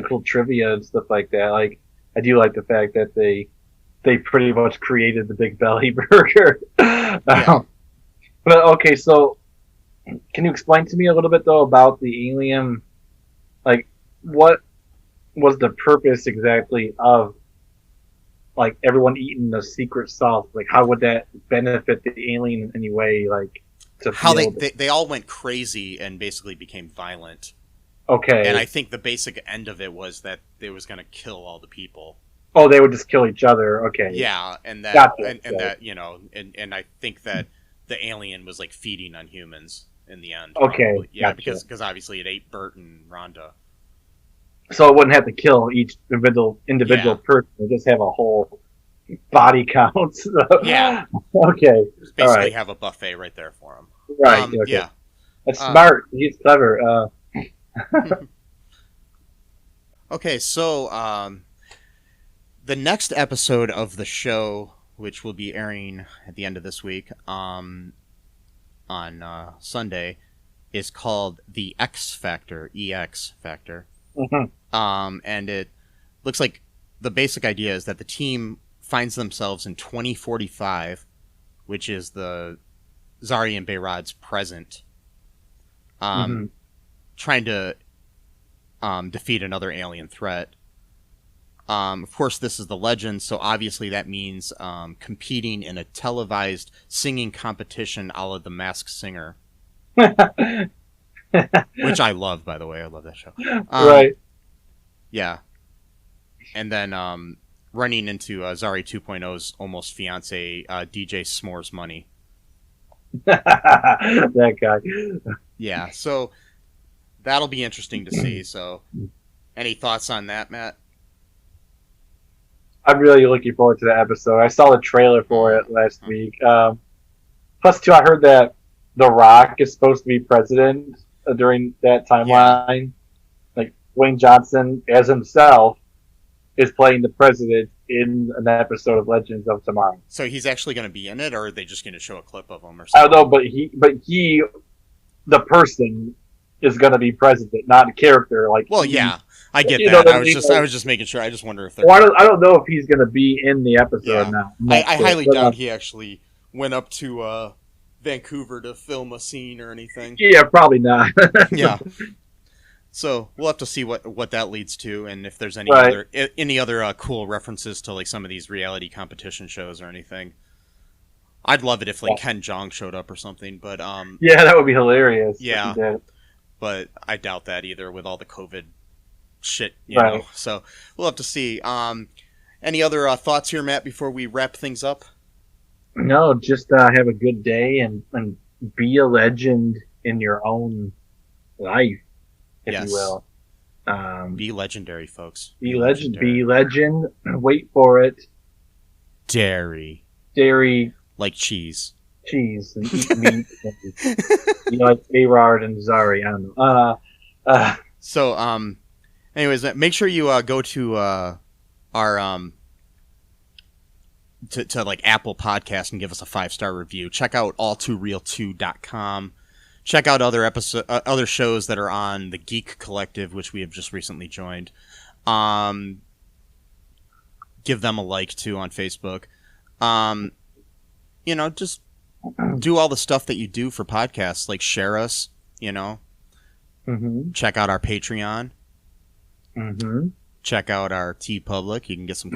cool trivia and stuff like that. Like I do like the fact that they pretty much created the Big Belly Burger. Yeah. But okay, so can you explain to me a little bit though about the alien? Like, what was the purpose exactly of like everyone eating the secret sauce? Like, how would that benefit the alien in any way? Like, to How feel they all went crazy and basically became violent. okay. And I think the basic end of it was that they was going to kill all the people. Oh, they would just kill each other. Okay. Yeah, and that Gotcha. and that, you know, and I think that the alien was like feeding on humans in the end. Okay, Probably. Yeah, gotcha. because obviously it ate Bert and Rhonda. So it wouldn't have to kill each individual person. It just have a whole body count. Yeah. Okay. Just All basically right. have a buffet right there for him. Right. Okay. Yeah. That's smart. He's clever. Okay, so the next episode of the show, which will be airing at the end of this week, on Sunday, is called The X Factor, EX Factor. Mhm. And it looks like the basic idea is that the team finds themselves in 2045, which is the Zari and Bayrod's present, trying to defeat another alien threat. Of course, this is the legend, so obviously that means competing in a televised singing competition a la The Masked Singer, which I love, by the way. I love that show. Right. Yeah. And then running into Zari 2.0's almost fiance, DJ S'mores Money. That guy. Yeah, so that'll be interesting to see. So, any thoughts on that, Matt? I'm really looking forward to that episode. I saw the trailer for it last week. Plus, too, I heard that The Rock is supposed to be president during that timeline. Like, Dwayne Johnson, as himself, is playing the president in an episode of Legends of Tomorrow. So he's actually going to be in it, or are they just going to show a clip of him or I something? don't know, but he, the person, is going to be president, not a character. Like, Well, yeah, I get You that. know I what was I just mean? I was just making sure. I just wonder if they're. well, I don't know if he's going to be in the episode Yeah. now. I highly But, doubt he actually went up to Vancouver to film a scene or anything. Yeah, probably not. Yeah. So we'll have to see what that leads to, and if there's any Right. other cool references to like some of these reality competition shows or anything. I'd love it if like Ken Jeong showed up or something, but Yeah, that would be hilarious. if Yeah. he did. but I doubt that either with all the COVID shit, you Right. know. So we'll have to see. Any other thoughts here, Matt, before we wrap things up? No, just have a good day and be a legend in your own life, if Yes. you will. Be legendary, folks. Be legend. Be legend. Wait for it. Dairy. Dairy, Like cheese. cheese, and eat meat. And, like Earhart and Zari. I don't know. So, anyways, make sure you go to our to like Apple Podcast and give us a 5-star review. Check out all2real2.com. Check out other shows that are on the Geek Collective, which we have just recently joined. Give them a like too on Facebook. Just do all the stuff that you do for podcasts, like share us. Mm-hmm. Check out our Patreon. Mm-hmm. Check out our TeePublic. You can get some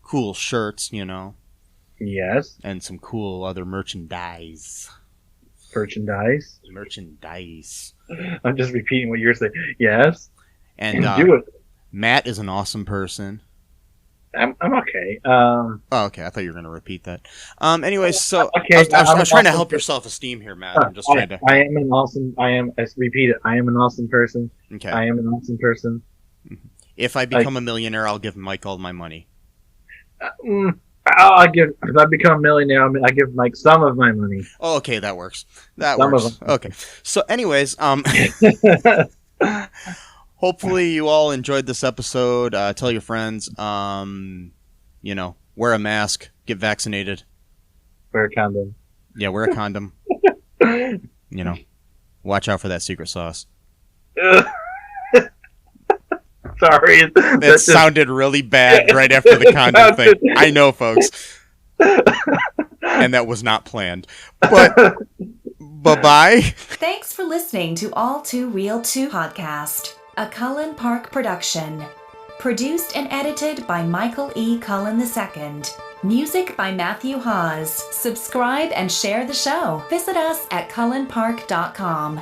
cool shirts, Yes. and some cool other merchandise. Merchandise. I'm just repeating what you're saying. Yes. And do it. Matt is an awesome person. I'm okay. Oh, okay. I thought you were going to repeat that. Anyways, so Okay, I was trying to I'm help awesome. your self-esteem here, Matt. I'm just trying to. I am an awesome. Repeat it. I am an awesome person. Okay. I am an awesome person. If I become a millionaire, I'll give Mike all my money. If I become a millionaire, I give Mike some of my money. Oh, okay. That works. That Some of works. them. Okay. So, anyways, hopefully you all enjoyed this episode. Tell your friends. Wear a mask. Get vaccinated. Wear a condom. Yeah, wear a condom. Watch out for that secret sauce. Sorry. That sounded really bad right after the condom thing. I know, folks. And that was not planned. But bye-bye. Thanks for listening to All Too Real 2 podcast, a Cullen Park production. Produced and edited by Michael E. Cullen II. Music by Matthew Hawes. Subscribe and share the show. Visit us at cullenpark.com.